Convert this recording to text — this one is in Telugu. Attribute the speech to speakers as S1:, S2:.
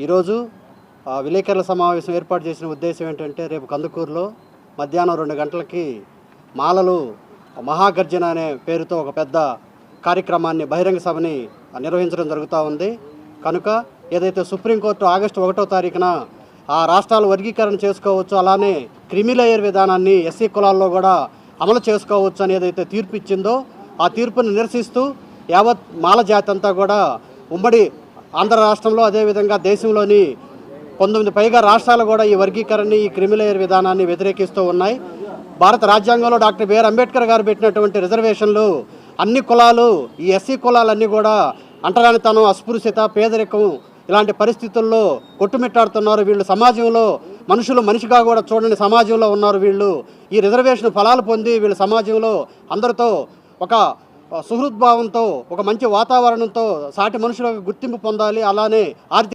S1: ఈరోజు విలేకరుల సమావేశం ఏర్పాటు చేసిన ఉద్దేశం ఏంటంటే, రేపు కందుకూరులో మధ్యాహ్నం 2 గంటలకి మాలలు మహాగర్జన అనే పేరుతో ఒక పెద్ద కార్యక్రమాన్ని, బహిరంగ సభని నిర్వహించడం జరుగుతూ ఉంది. కనుక ఏదైతే సుప్రీంకోర్టు ఆగస్టు 1వ తారీఖున ఆ రాష్ట్రాలు వర్గీకరణ చేసుకోవచ్చు, అలానే క్రిమిలేయర్ విధానాన్ని ఎస్సీ కులాల్లో కూడా అమలు చేసుకోవచ్చు అని ఏదైతే తీర్పు ఇచ్చిందో, ఆ తీర్పును నిరసిస్తూ యావత్ మాల జాతి అంతా కూడా ఉమ్మడి ఆంధ్ర రాష్ట్రంలో, అదేవిధంగా దేశంలోని 19 పైగా రాష్ట్రాలు కూడా ఈ వర్గీకరణని, ఈ క్రిమిలేయర్ విధానాన్ని వ్యతిరేకిస్తూ ఉన్నాయి. భారత రాజ్యాంగంలో డాక్టర్ బిఆర్ అంబేద్కర్ గారు పెట్టినటువంటి రిజర్వేషన్లు అన్ని కులాలు, ఈ ఎస్సీ కులాలన్నీ కూడా అంటరానితనం, అస్పృశ్యత, పేదరికం ఇలాంటి పరిస్థితుల్లో కొట్టుమిట్టాడుతున్నారు. వీళ్ళు సమాజంలో మనుషులు మనిషిగా కూడా చూడని సమాజంలో ఉన్నారు. వీళ్ళు ఈ రిజర్వేషన్ ఫలాలు పొంది వీళ్ళు సమాజంలో అందరితో ఒక సుహృద్భావంతో, ఒక మంచి వాతావరణంతో సాటి మనుషులకు గుర్తింపు పొందాలి. అలానే ఆర్థిక